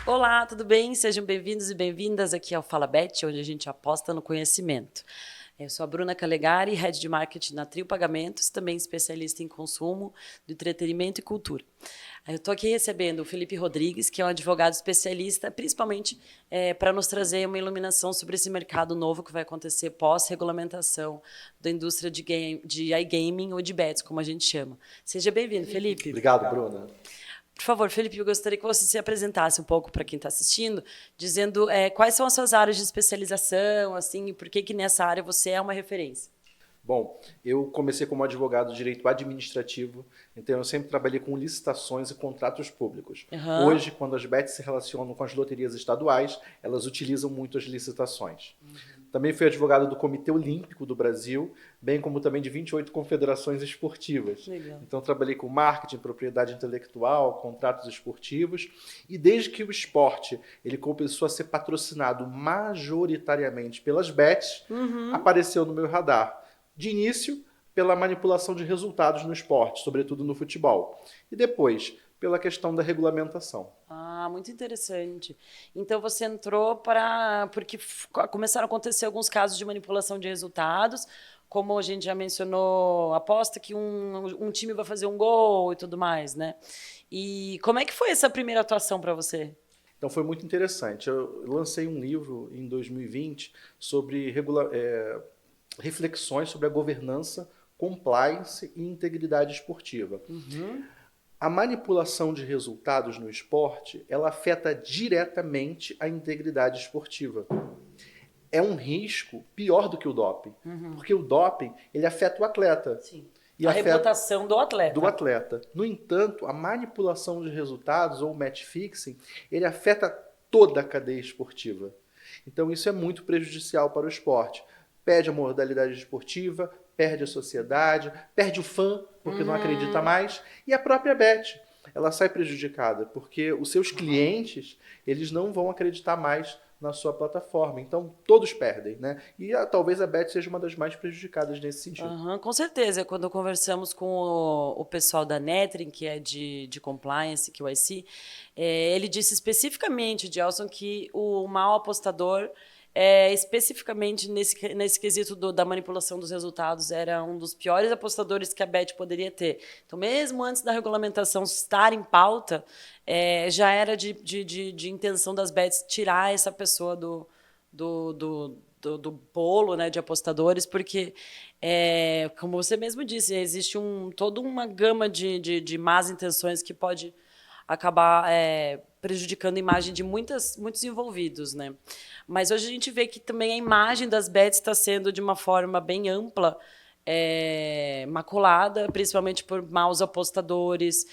Olá, tudo bem? Sejam bem-vindos e bem-vindas aqui ao Fala Bet, onde a gente aposta no conhecimento. Eu sou a Bruna Calegari, Head de Marketing na Trio Pagamentos, também especialista em consumo, do entretenimento e cultura. Eu estou aqui recebendo o Felipe Rodrigues, que é um advogado especialista, principalmente para nos trazer uma iluminação sobre esse mercado novo que vai acontecer pós-regulamentação da indústria de iGaming ou de bets, como a gente chama. Seja bem-vindo, Felipe. Obrigado, Bruna. Por favor, Felipe, eu gostaria que você se apresentasse um pouco para quem está assistindo, dizendo quais são as suas áreas de especialização, assim, e por que nessa área você é uma referência. Bom, eu comecei como advogado de direito administrativo, então eu sempre trabalhei com licitações e contratos públicos. Uhum. Hoje, quando as bets se relacionam com as loterias estaduais, elas utilizam muito as licitações. Também fui advogado do Comitê Olímpico do Brasil, bem como também de 28 confederações esportivas. Legal. Então trabalhei com marketing, propriedade intelectual, contratos esportivos, e desde que o esporte ele começou a ser patrocinado majoritariamente pelas bets, apareceu no meu radar. De início, pela manipulação de resultados no esporte, sobretudo no futebol. E depois, pela questão da regulamentação. Ah, muito interessante. Então você entrou porque começaram a acontecer alguns casos de manipulação de resultados, como a gente já mencionou, aposta que um time vai fazer um gol e tudo mais, né? E como é que foi essa primeira atuação para você? Então foi muito interessante. Eu lancei um livro em 2020 sobre reflexões sobre a governança, compliance e integridade esportiva. A manipulação de resultados no esporte, ela afeta diretamente a integridade esportiva. É um risco pior do que o doping, porque o doping ele afeta o atleta. Sim. E A afeta reputação do atleta. do atleta. No entanto, a manipulação de resultados ou match fixing, ele afeta toda a cadeia esportiva. Então isso é muito prejudicial para o esporte. Perde a modalidade esportiva, perde a sociedade, perde o fã, porque não acredita mais, e a própria bet, ela sai prejudicada, porque os seus clientes, eles não vão acreditar mais na sua plataforma. Então, todos perdem, né? E talvez a bet seja uma das mais prejudicadas nesse sentido. Com certeza. Quando conversamos com o pessoal da Netrin, que é de compliance, que é o IC, ele disse especificamente, Gelson, que o mau apostador, especificamente nesse quesito da manipulação dos resultados, era um dos piores apostadores que a Bet poderia ter. Então, mesmo antes da regulamentação estar em pauta, já era de intenção das bets tirar essa pessoa do bolo, né, de apostadores, porque, como você mesmo disse, existe toda uma gama de más intenções que pode acabar prejudicando a imagem de muitos envolvidos, né? Mas hoje a gente vê que também a imagem das bets está sendo, de uma forma bem ampla, maculada, principalmente por maus apostadores,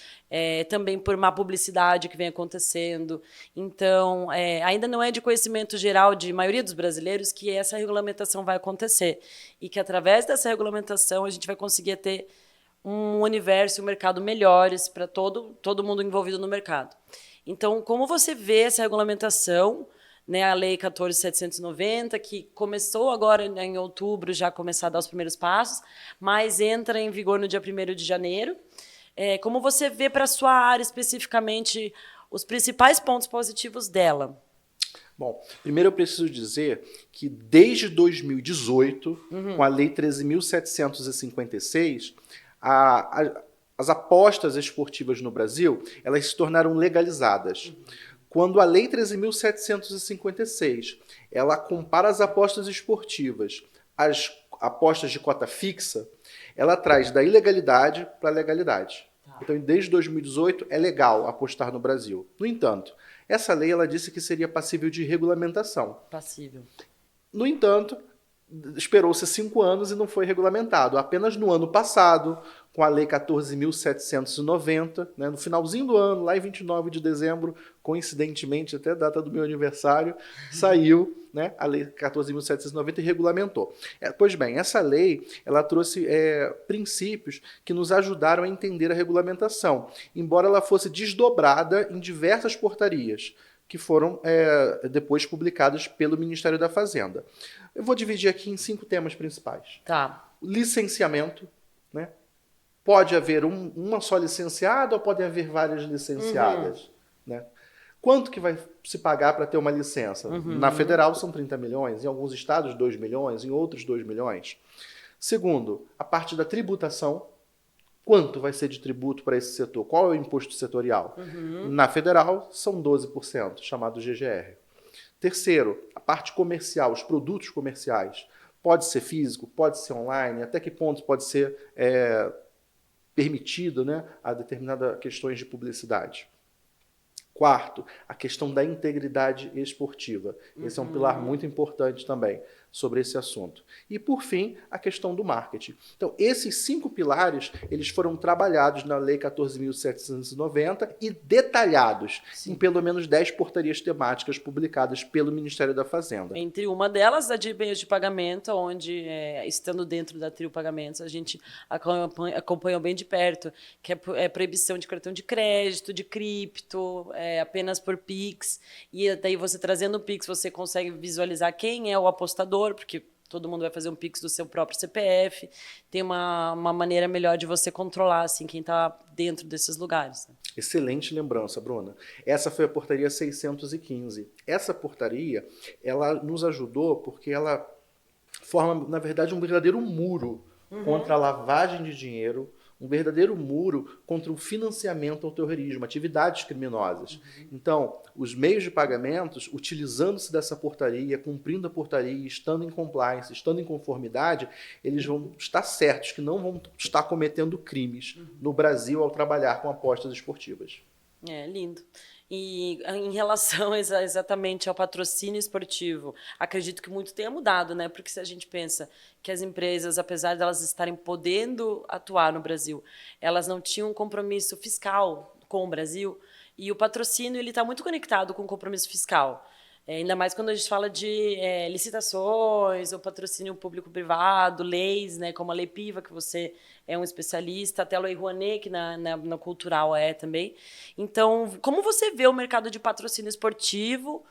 também por má publicidade que vem acontecendo. Então, ainda não é de conhecimento geral de maioria dos brasileiros que essa regulamentação vai acontecer e que, através dessa regulamentação, a gente vai conseguir ter um universo e um mercado melhores para todo mundo envolvido no mercado. Então, como você vê essa regulamentação, né, a Lei 14.790, que começou agora em outubro, já começar a dar os primeiros passos, mas entra em vigor no dia 1º de janeiro. Como você vê para a sua área especificamente os principais pontos positivos dela? Bom, primeiro eu preciso dizer que desde 2018, com a Lei 13.756, as apostas esportivas no Brasil, elas se tornaram legalizadas. Quando a Lei 13.756, ela compara as apostas esportivas às apostas de cota fixa, ela traz da ilegalidade para a legalidade. Então, desde 2018, é legal apostar no Brasil. No entanto, essa lei ela disse que seria passível de regulamentação. Passível. No entanto, esperou-se 5 anos e não foi regulamentado. Apenas no ano passado, com a Lei 14.790, né, no finalzinho do ano, lá em 29 de dezembro, coincidentemente, até a data do meu aniversário, saiu, né, a Lei 14.790 e regulamentou. Pois bem, essa lei ela trouxe princípios que nos ajudaram a entender a regulamentação, embora ela fosse desdobrada em diversas portarias, que foram depois publicadas pelo Ministério da Fazenda. Eu vou dividir aqui em 5 temas principais. Tá. Licenciamento, né? Pode haver uma só licenciada ou pode haver várias licenciadas, né? Quanto que vai se pagar para ter uma licença? Na federal são 30 milhões, em alguns estados 2 milhões, em outros 2 milhões. Segundo, a parte da tributação. Quanto vai ser de tributo para esse setor? Qual é o imposto setorial? Na federal são 12%, chamado GGR. Terceiro, a parte comercial, os produtos comerciais. Pode ser físico, pode ser online, até que ponto pode ser permitido, né, a determinadas questões de publicidade. Quarto, a questão da integridade esportiva. Esse é um pilar muito importante também sobre esse assunto. E, por fim, a questão do marketing. Então, esses 5 pilares, eles foram trabalhados na Lei 14.790 e detalhados em pelo menos 10 portarias temáticas publicadas pelo Ministério da Fazenda. Entre uma delas, a de meios de pagamento, onde, estando dentro da Trio Pagamentos, a gente acompanhou bem de perto, que é proibição de cartão de crédito, de cripto, apenas por Pix. E daí você trazendo o Pix, você consegue visualizar quem é o apostador, porque todo mundo vai fazer um Pix do seu próprio CPF. Tem uma maneira melhor de você controlar assim, quem está dentro desses lugares. Né? Excelente lembrança, Bruna. Essa foi a portaria 615. Essa portaria, ela nos ajudou porque ela forma, na verdade, um verdadeiro muro contra a lavagem de dinheiro, um verdadeiro muro contra o financiamento ao terrorismo, atividades criminosas. Então, os meios de pagamentos, utilizando-se dessa portaria, cumprindo a portaria, estando em compliance, estando em conformidade, eles vão estar certos que não vão estar cometendo crimes no Brasil ao trabalhar com apostas esportivas. Lindo. E em relação exatamente ao patrocínio esportivo, acredito que muito tenha mudado, né? Porque se a gente pensa que as empresas, apesar de elas estarem podendo atuar no Brasil, elas não tinham um compromisso fiscal com o Brasil, e o patrocínio ele está muito conectado com o compromisso fiscal. Ainda mais quando a gente fala de licitações, ou patrocínio público-privado, leis, né, como a Lei Piva, que você é um especialista, até a Lei Rouanet, que na cultural também. Então, como você vê o mercado de patrocínio esportivo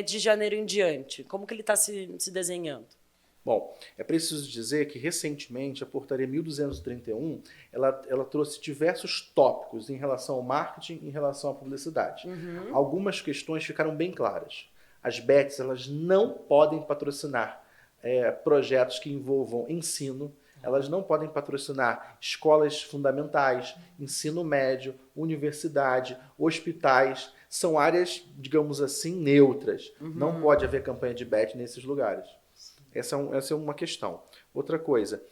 de janeiro em diante? Como que ele está se desenhando? Bom, é preciso dizer que, recentemente, a Portaria 1231, ela trouxe diversos tópicos em relação ao marketing, em relação à publicidade. Algumas questões ficaram bem claras. As bets, elas não podem patrocinar projetos que envolvam ensino, elas não podem patrocinar escolas fundamentais, ensino médio, universidade, hospitais. São áreas, digamos assim, neutras. Não pode haver campanha de bet nesses lugares. Essa é uma questão. Outra coisa,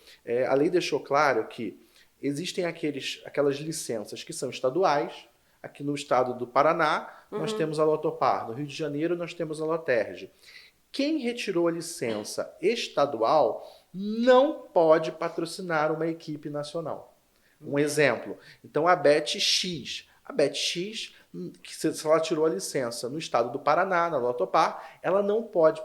a lei deixou claro que existem aquelas licenças que são estaduais. Aqui no estado do Paraná, nós temos a Lotopar. No Rio de Janeiro, nós temos a Loterge. Quem retirou a licença estadual não pode patrocinar uma equipe nacional. Um exemplo. Então, a BetX. A BetX, se ela tirou a licença no estado do Paraná, na Lotopar, ela não pode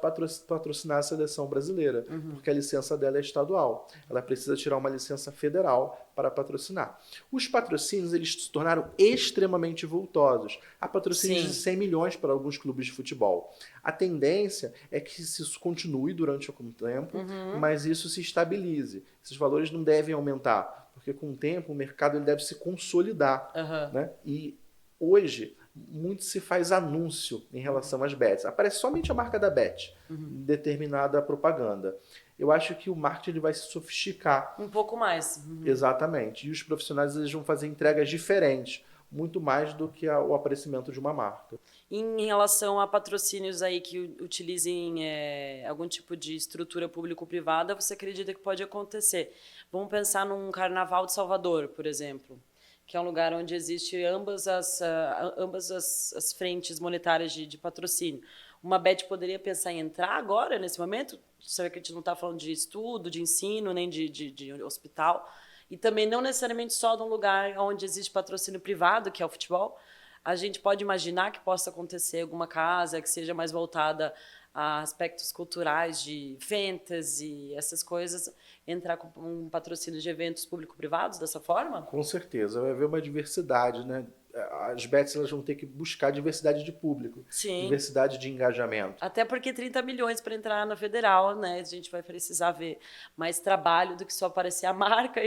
patrocinar a seleção brasileira, porque a licença dela é estadual. Ela precisa tirar uma licença federal para patrocinar. Os patrocínios, eles se tornaram extremamente vultosos. Há patrocínios de 100 milhões para alguns clubes de futebol. A tendência é que isso continue durante algum tempo, mas isso se estabilize. Esses valores não devem aumentar, porque com o tempo o mercado ele deve se consolidar. Né? E hoje, muito se faz anúncio em relação às bets. Aparece somente a marca da bet em determinada propaganda. Eu acho que o marketing ele vai se sofisticar. Um pouco mais. Exatamente. E os profissionais eles vão fazer entregas diferentes, muito mais do que o aparecimento de uma marca. Em relação a patrocínios aí que utilizem algum tipo de estrutura público-privada, você acredita que pode acontecer? Vamos pensar num Carnaval de Salvador, por exemplo, que é um lugar onde existe ambas as frentes monetárias de patrocínio. Uma bet poderia pensar em entrar agora, nesse momento? Você vê que a gente não está falando de estudo, de ensino, nem de hospital. E também não necessariamente só de um lugar onde existe patrocínio privado, que é o futebol. A gente pode imaginar que possa acontecer alguma casa que seja mais voltada a aspectos culturais de fantasy, essas coisas, entrar com um patrocínio de eventos público-privados dessa forma? Com certeza, vai haver uma diversidade, né? As bets elas vão ter que buscar diversidade de público, diversidade de engajamento. Até porque 30 milhões para entrar na federal, né? A gente vai precisar ver mais trabalho do que só aparecer a marca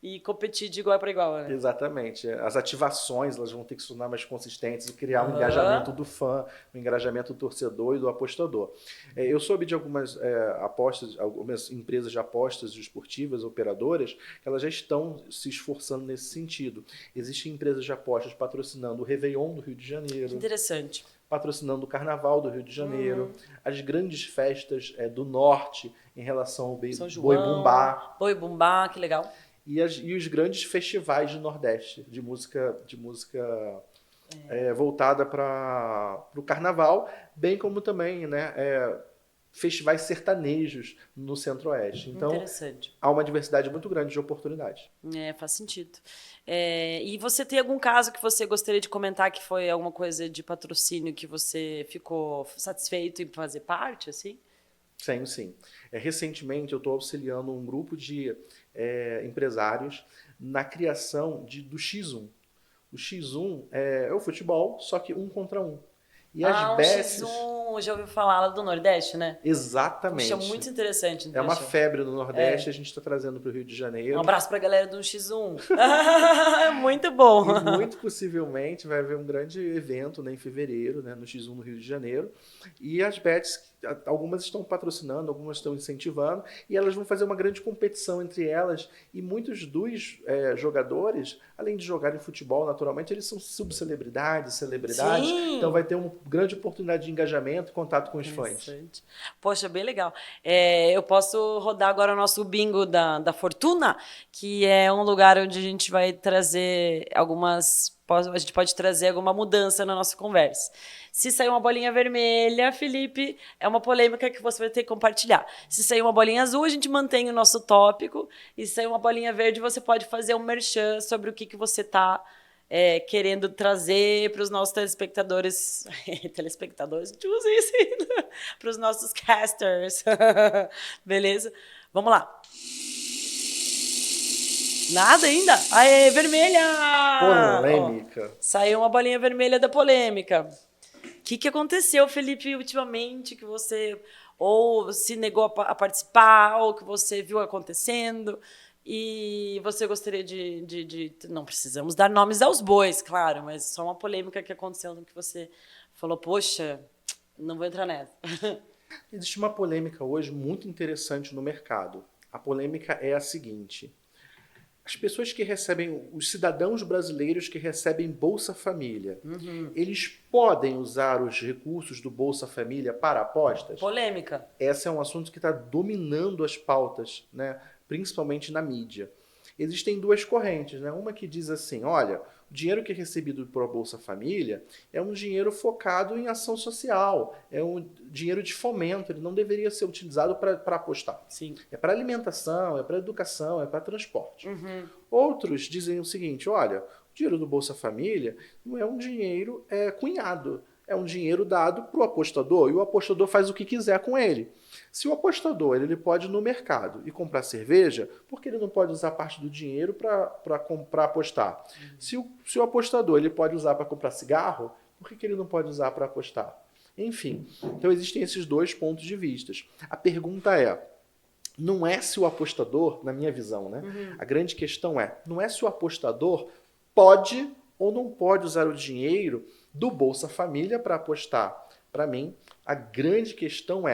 e competir de igual para igual, né? Exatamente. As ativações elas vão ter que se tornar mais consistentes e criar um engajamento do fã, um engajamento do torcedor e do apostador. Eu soube de algumas apostas, algumas empresas de apostas esportivas, operadoras, que elas já estão se esforçando nesse sentido. Existem empresas de apostas patrocinando o Réveillon do Rio de Janeiro. Que interessante. Patrocinando o Carnaval do Rio de Janeiro, as grandes festas do Norte em relação ao Boi Bumbá. Boi Bumbá, que legal. E os grandes festivais do Nordeste, de música voltada para o Carnaval, bem como também, né, festivais sertanejos no Centro-Oeste. Então, há uma diversidade muito grande de oportunidades. Faz sentido. E você tem algum caso que você gostaria de comentar que foi alguma coisa de patrocínio que você ficou satisfeito em fazer parte, assim? Sim. Recentemente, eu estou auxiliando um grupo de empresários na criação do X1. O X1 é o futebol, só que 1 contra 1. E as bets... X1, já ouviu falar lá do Nordeste, né? Exatamente. Puxa, muito interessante. É uma febre no Nordeste, a gente está trazendo para o Rio de Janeiro. Um abraço para a galera do X1. Muito bom. E muito possivelmente vai haver um grande evento, né, em fevereiro, né, no X1 no Rio de Janeiro. E as bets, algumas estão patrocinando, algumas estão incentivando, e elas vão fazer uma grande competição entre elas. E muitos dos jogadores, além de jogarem futebol, naturalmente, eles são subcelebridades, celebridades. Sim. Então vai ter uma grande oportunidade de engajamento e contato com os fãs. Poxa, bem legal. Eu posso rodar agora o nosso bingo da Fortuna, que é um lugar onde a gente vai trazer a gente pode trazer alguma mudança na nossa conversa. Se sair uma bolinha vermelha, Felipe, é uma polêmica que você vai ter que compartilhar. Se sair uma bolinha azul, a gente mantém o nosso tópico. E se sair uma bolinha verde, você pode fazer um merchan sobre o que você está querendo trazer para os nossos telespectadores. Telespectadores, para os nossos casters. Beleza? Vamos lá. Nada ainda? Aê, vermelha! Polêmica. Saiu uma bolinha vermelha da polêmica. O que aconteceu, Felipe, ultimamente, que você ou se negou a participar, ou que você viu acontecendo, e você gostaria de... Não precisamos dar nomes aos bois, claro, mas só uma polêmica que aconteceu no que você falou, poxa, não vou entrar nessa. Existe uma polêmica hoje muito interessante no mercado. A polêmica é a seguinte... As pessoas que recebem, os cidadãos brasileiros que recebem Bolsa Família, eles podem usar os recursos do Bolsa Família para apostas? Polêmica. Esse é um assunto que está dominando as pautas, né? Principalmente na mídia. Existem duas correntes, né? Uma que diz assim, olha, o dinheiro que é recebido por Bolsa Família é um dinheiro focado em ação social, é um dinheiro de fomento, ele não deveria ser utilizado para apostar. Sim. É para alimentação, é para educação, é para transporte. Outros dizem o seguinte, olha, o dinheiro do Bolsa Família não é um dinheiro cunhado, é um dinheiro dado para o apostador, e o apostador faz o que quiser com ele. Se o apostador ele pode ir no mercado e comprar cerveja, por que ele não pode usar parte do dinheiro para apostar? Se o apostador ele pode usar para comprar cigarro, por que ele não pode usar para apostar? Enfim, então existem esses dois pontos de vista. A pergunta não é se o apostador, na minha visão, né? A grande questão não é se o apostador pode ou não pode usar o dinheiro do Bolsa Família para apostar. Para mim, a grande questão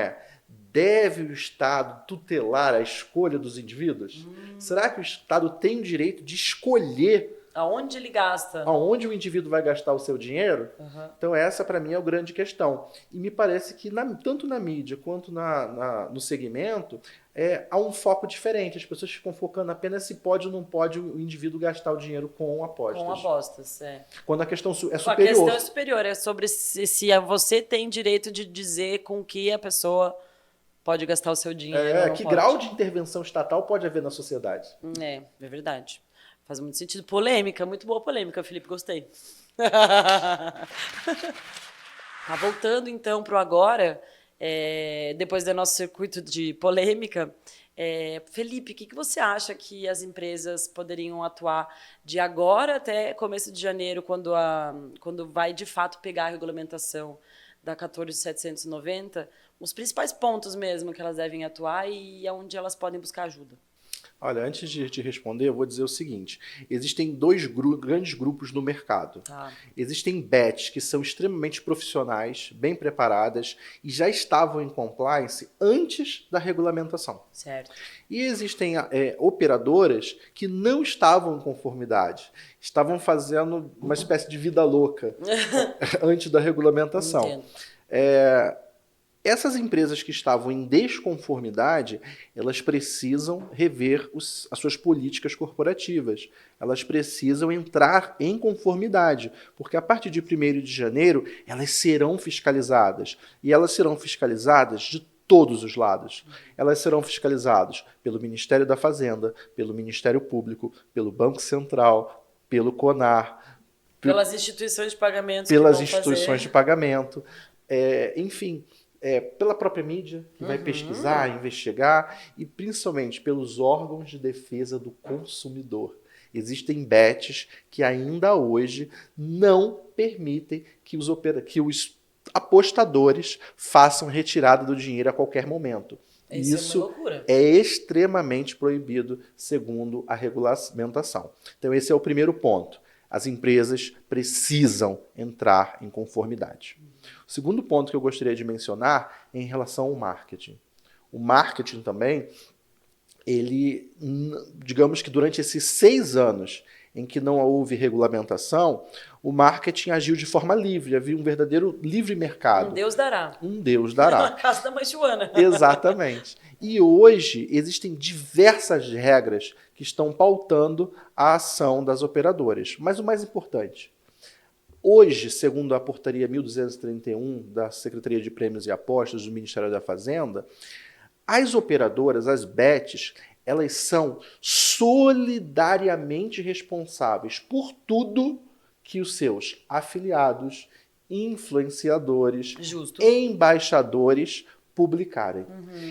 deve o Estado tutelar a escolha dos indivíduos? Será que o Estado tem o direito de escolher aonde ele gasta? Aonde o indivíduo vai gastar o seu dinheiro? Então essa, para mim, é a grande questão. E me parece que, tanto na mídia quanto no segmento, há um foco diferente. As pessoas ficam focando apenas se pode ou não pode o indivíduo gastar o dinheiro com apostas. Com apostas, Quando a questão é superior. A questão é superior, é sobre se você tem direito de dizer com que a pessoa pode gastar o seu dinheiro. Que grau de intervenção estatal pode haver na sociedade? É verdade. Faz muito sentido. Polêmica, muito boa polêmica, Felipe, gostei. Voltando então para o agora, depois do nosso circuito de polêmica, Felipe, o que você acha que as empresas poderiam atuar de agora até começo de janeiro, quando vai de fato pegar a regulamentação da 14.790, os principais pontos mesmo que elas devem atuar e onde elas podem buscar ajuda? Olha, antes de te responder, eu vou dizer o seguinte: existem dois grandes grupos no mercado. Tá, Existem bets que são extremamente profissionais, bem preparadas e já estavam em compliance antes da regulamentação. certo. E existem operadoras que não estavam em conformidade, estavam fazendo uma espécie de vida louca antes da regulamentação. Entendo. Essas empresas que estavam em desconformidade, elas precisam rever as suas políticas corporativas. Elas precisam entrar em conformidade, porque a partir de 1º de janeiro, elas serão fiscalizadas. E elas serão fiscalizadas de todos os lados. Elas serão fiscalizadas pelo Ministério da Fazenda, pelo Ministério Público, pelo Banco Central, pelo CONAR, Pelas instituições de pagamentos pelas que vão instituições fazer. de pagamento. Enfim, pela própria mídia, que vai pesquisar, investigar, e principalmente pelos órgãos de defesa do consumidor. Existem bets que ainda hoje não permitem que os apostadores façam retirada do dinheiro a qualquer momento. Isso é uma loucura. É extremamente proibido, segundo a regulamentação. Então, esse é o primeiro ponto. As empresas precisam entrar em conformidade. O segundo ponto que eu gostaria de mencionar é em relação ao marketing. O marketing também, ele, digamos que durante esses 6 anos em que não houve regulamentação, o marketing agiu de forma livre, havia um verdadeiro livre mercado. Um Deus dará. Um Deus dará. Na casa da mãe Joana. Exatamente. E hoje existem diversas regras que estão pautando a ação das operadoras. Mas o mais importante, hoje, segundo a portaria 1231 da Secretaria de Prêmios e Apostas do Ministério da Fazenda, as operadoras, as bets, elas são solidariamente responsáveis por tudo que os seus afiliados, influenciadores, Justo. embaixadores publicarem.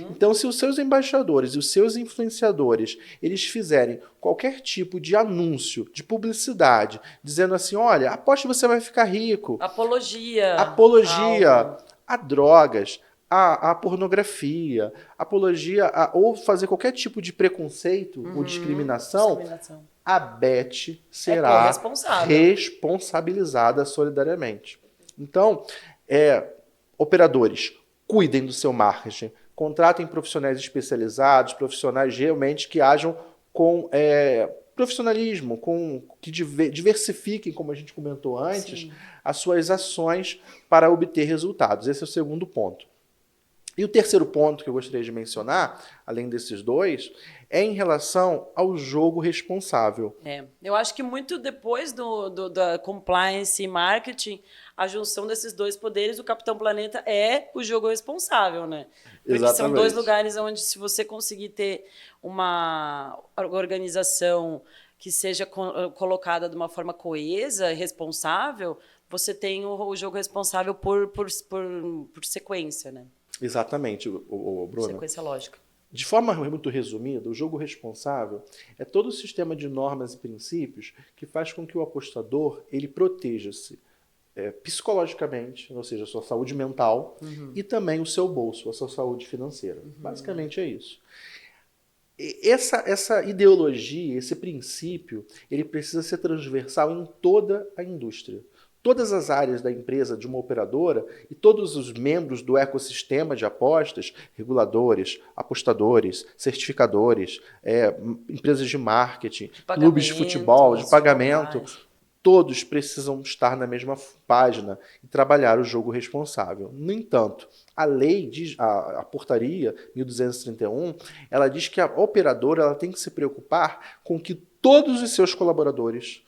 Então, se os seus embaixadores e os seus influenciadores, eles fizerem qualquer tipo de anúncio, de publicidade, dizendo assim, olha, aposte que você vai ficar rico. Apologia. Apologia a drogas, a pornografia, apologia ou fazer qualquer tipo de preconceito ou discriminação, a Bet será responsabilizada solidariamente. Então, operadores, cuidem do seu marketing, contratem profissionais especializados, profissionais realmente que ajam com profissionalismo, que diversifiquem, como a gente comentou antes, sim, as suas ações para obter resultados. Esse é o segundo ponto. E o terceiro ponto que eu gostaria de mencionar, além desses dois, é em relação ao jogo responsável. Eu acho que muito depois da compliance e marketing, a junção desses dois poderes, o Capitão Planeta é o jogo responsável, né? Porque exatamente, são dois lugares onde, se você conseguir ter uma organização que seja colocada de uma forma coesa, responsável, você tem o jogo responsável por sequência, né? Exatamente, Bruno. Sequência lógica. De forma muito resumida, o jogo responsável é todo o sistema de normas e princípios que faz com que o apostador ele proteja-se psicologicamente, ou seja, a sua saúde mental, e também o seu bolso, a sua saúde financeira. Basicamente é isso. Essa ideologia, esse princípio, ele precisa ser transversal em toda a indústria. Todas as áreas da empresa, de uma operadora, e todos os membros do ecossistema de apostas, reguladores, apostadores, certificadores, empresas de marketing, clubes de futebol, de pagamento, todos precisam estar na mesma página e trabalhar o jogo responsável. No entanto, a lei, a portaria 1231, ela diz que a operadora ela tem que se preocupar com que todos os seus colaboradores,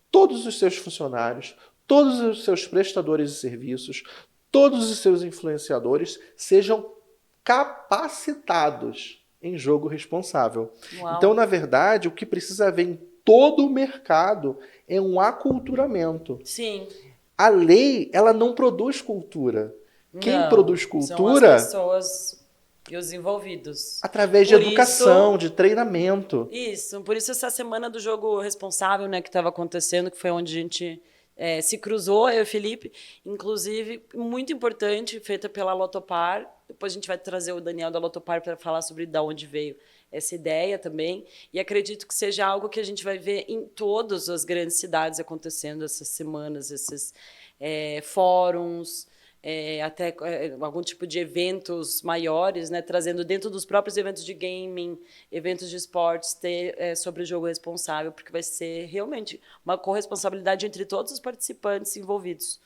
todos os seus funcionários, todos os seus prestadores de serviços, todos os seus influenciadores sejam capacitados em jogo responsável. Uau. Então, na verdade, o que precisa haver em todo o mercado é um aculturamento. Sim. A lei, ela não produz cultura. Quem produz cultura... São as pessoas e os envolvidos. Através de educação, de treinamento. Isso. Por isso, essa semana do jogo responsável, né, que estava acontecendo, que foi onde a gente... se cruzou, eu e o Felipe, inclusive, muito importante, feita pela Lotopar. Depois a gente vai trazer o Daniel da Lotopar para falar sobre de onde veio essa ideia também, e acredito que seja algo que a gente vai ver em todas as grandes cidades acontecendo essas semanas, esses fóruns, até algum tipo de eventos maiores, né, trazendo dentro dos próprios eventos de gaming, eventos de esportes, ter sobre o jogo responsável, porque vai ser realmente uma corresponsabilidade entre todos os participantes envolvidos.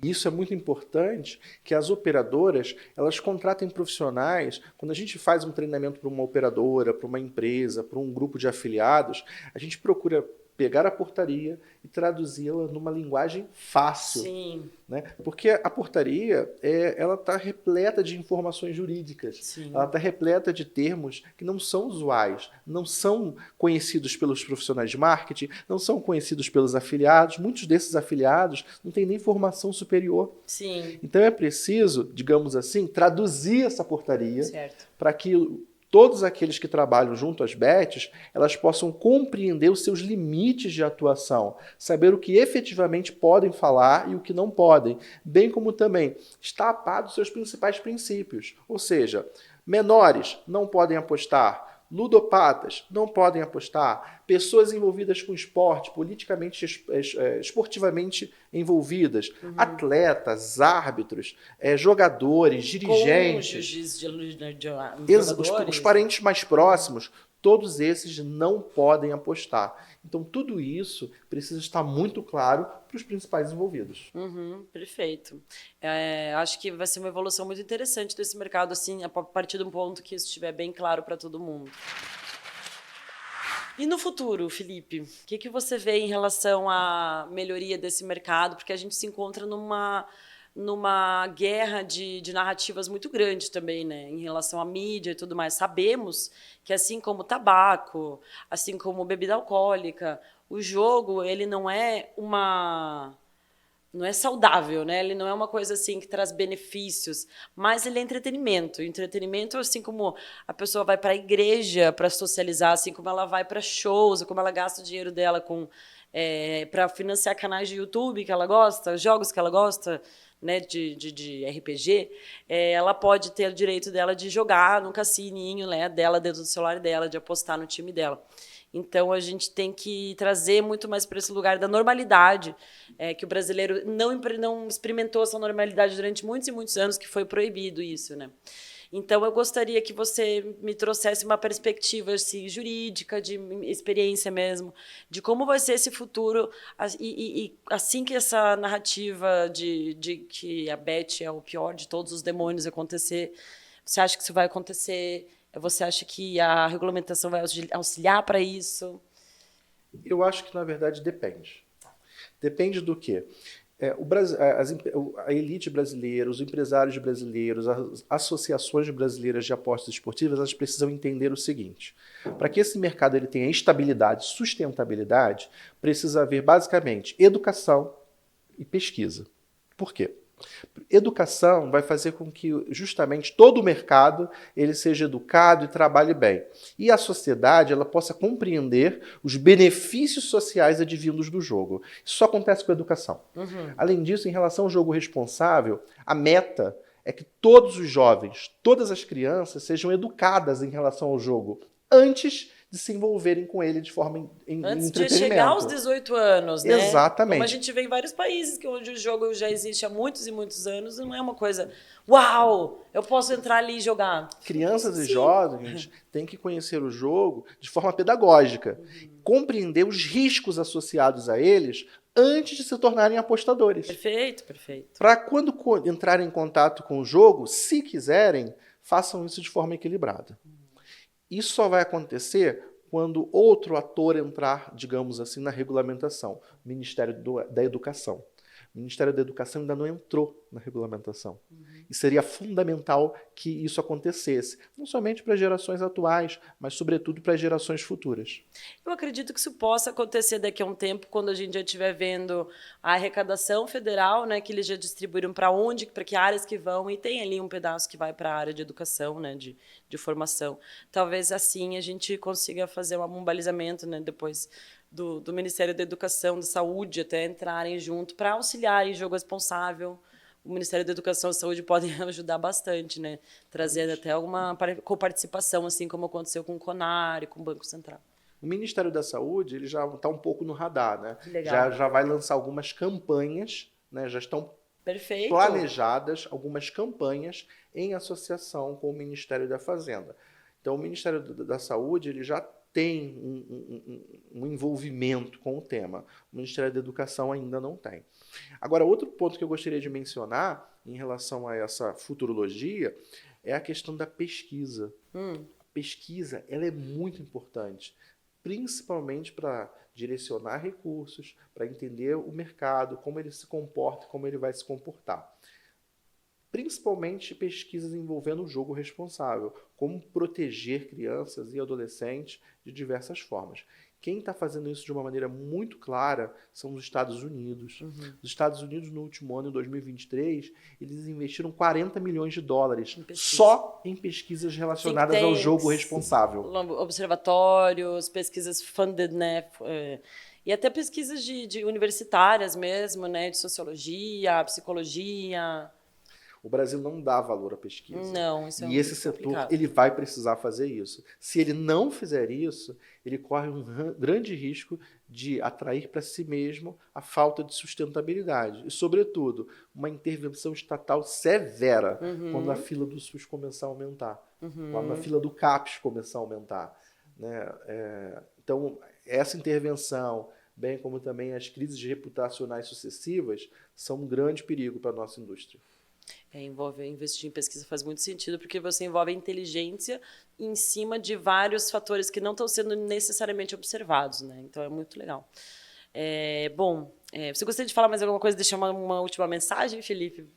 Isso é muito importante, que as operadoras, elas contratem profissionais. Quando a gente faz um treinamento para uma operadora, para uma empresa, para um grupo de afiliados, a gente procura pegar a portaria e traduzi-la numa linguagem fácil. Sim. Né? Porque a portaria ela está repleta de informações jurídicas. Sim. Ela está repleta de termos que não são usuais, não são conhecidos pelos profissionais de marketing, não são conhecidos pelos afiliados. Muitos desses afiliados não têm nem formação superior. Sim. Então é preciso, digamos assim, traduzir essa portaria para que todos aqueles que trabalham junto às bets, elas possam compreender os seus limites de atuação, saber o que efetivamente podem falar e o que não podem, bem como também estar a par dos seus principais princípios. Ou seja, menores não podem apostar, ludopatas não podem apostar, pessoas envolvidas com esporte, politicamente, esportivamente envolvidas, atletas, árbitros, jogadores, dirigentes, os parentes mais próximos, todos esses não podem apostar. Então, tudo isso precisa estar muito claro para os principais envolvidos. Perfeito. Acho que vai ser uma evolução muito interessante desse mercado, assim, a partir de um ponto que isso estiver bem claro para todo mundo. E no futuro, Felipe, o que você vê em relação à melhoria desse mercado? Porque a gente se encontra numa guerra de narrativas muito grande também, né, em relação à mídia e tudo mais. Sabemos que, assim como o tabaco, assim como bebida alcoólica, o jogo, ele não é saudável, né? Ele não é uma coisa assim que traz benefícios, mas ele é entretenimento. Entretenimento, assim como a pessoa vai para a igreja para socializar, assim como ela vai para shows, como ela gasta o dinheiro dela para financiar canais de YouTube que ela gosta, jogos que ela gosta, né, de RPG, ela pode ter o direito dela de jogar no cassininho, né, dela dentro do celular dela, de apostar no time dela. Então, a gente tem que trazer muito mais para esse lugar da normalidade, que o brasileiro não experimentou essa normalidade durante muitos e muitos anos, que foi proibido isso, né? Então, eu gostaria que você me trouxesse uma perspectiva assim, jurídica, de experiência mesmo, de como vai ser esse futuro, e assim que essa narrativa de que a Bet é o pior de todos os demônios acontecer, você acha que isso vai acontecer? Você acha que a regulamentação vai auxiliar para isso? Eu acho que, na verdade, depende. Depende do quê? A elite brasileira, os empresários brasileiros, as associações brasileiras de apostas esportivas, elas precisam entender o seguinte: para que esse mercado ele tenha estabilidade, sustentabilidade, precisa haver basicamente educação e pesquisa. Por quê? Educação vai fazer com que justamente todo o mercado ele seja educado e trabalhe bem. E a sociedade ela possa compreender os benefícios sociais advindos do jogo. Isso só acontece com a educação. Além disso, em relação ao jogo responsável, a meta é que todos os jovens, todas as crianças sejam educadas em relação ao jogo antes de se envolverem com ele de forma antes entretenimento. De chegar aos 18 anos, né? Exatamente. Como a gente vê em vários países onde o jogo já existe há muitos e muitos anos, não é uma coisa, uau, eu posso entrar ali e jogar. Crianças e jovens têm que conhecer o jogo de forma pedagógica, compreender os riscos associados a eles antes de se tornarem apostadores. Perfeito. Para quando entrarem em contato com o jogo, se quiserem, façam isso de forma equilibrada. Isso só vai acontecer quando outro ator entrar, digamos assim, na regulamentação, o Ministério da Educação. O Ministério da Educação ainda não entrou na regulamentação. E seria fundamental que isso acontecesse, não somente para gerações atuais, mas sobretudo para gerações futuras. Eu acredito que isso possa acontecer daqui a um tempo, quando a gente já estiver vendo a arrecadação federal, né, que eles já distribuíram para que áreas que vão, e tem ali um pedaço que vai para a área de educação, né, de formação. Talvez assim a gente consiga fazer um balizamento, né, depois do Ministério da Educação, da Saúde, até entrarem junto para auxiliar em jogo responsável, o Ministério da Educação e Saúde podem ajudar bastante, né? Trazendo até alguma coparticipação, assim como aconteceu com o CONAR e com o Banco Central. O Ministério da Saúde ele já está um pouco no radar, né? Legal. Já vai lançar algumas campanhas, né? Já estão Perfeito. planejadas algumas campanhas em associação com o Ministério da Fazenda. Então, o Ministério da Saúde ele já tem um envolvimento com o tema. O Ministério da Educação ainda não tem. Agora, outro ponto que eu gostaria de mencionar em relação a essa futurologia é a questão da pesquisa. A pesquisa ela é muito importante, principalmente para direcionar recursos, para entender o mercado, como ele se comporta, como ele vai se comportar. Principalmente pesquisas envolvendo o jogo responsável, como proteger crianças e adolescentes de diversas formas. Quem está fazendo isso de uma maneira muito clara são os Estados Unidos. Os Estados Unidos, no último ano, em 2023, eles investiram 40 milhões de dólares só em pesquisas relacionadas ao jogo responsável. Observatórios, pesquisas funded, né? E até pesquisas de universitárias mesmo, né? De sociologia, psicologia. O Brasil não dá valor à pesquisa. Não, isso é e esse setor ele vai precisar fazer isso. Se ele não fizer isso, ele corre um grande risco de atrair para si mesmo a falta de sustentabilidade. E, sobretudo, uma intervenção estatal severa quando a fila do SUS começar a aumentar, quando a fila do CAPES começar a aumentar. Né? Então, essa intervenção, bem como também as crises reputacionais sucessivas, são um grande perigo para a nossa indústria. Investir em pesquisa faz muito sentido, porque você envolve a inteligência em cima de vários fatores que não estão sendo necessariamente observados, né? Então, é muito legal. Você gostaria de falar mais alguma coisa, deixar uma última mensagem, Felipe?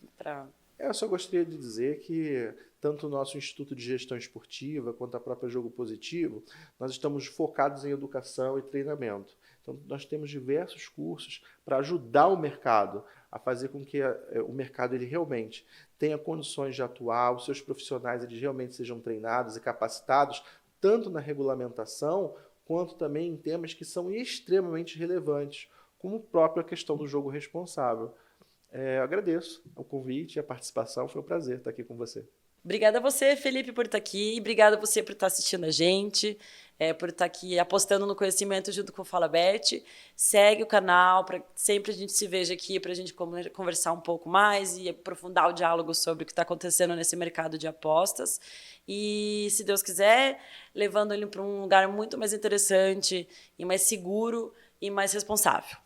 Eu só gostaria de dizer que tanto o nosso Instituto de Gestão Esportiva quanto a própria Jogo Positivo, nós estamos focados em educação e treinamento. Então, nós temos diversos cursos para ajudar o mercado a fazer com que o mercado ele realmente tenha condições de atuar, os seus profissionais eles realmente sejam treinados e capacitados, tanto na regulamentação, quanto também em temas que são extremamente relevantes, como a própria questão do jogo responsável. Eu agradeço o convite e a participação, foi um prazer estar aqui com você. Obrigada a você, Felipe, por estar aqui. Obrigada a você por estar assistindo a gente, por estar aqui apostando no conhecimento junto com o Fala Bet. Segue o canal para sempre a gente se veja aqui para a gente conversar um pouco mais e aprofundar o diálogo sobre o que está acontecendo nesse mercado de apostas. E, se Deus quiser, levando ele para um lugar muito mais interessante e mais seguro e mais responsável.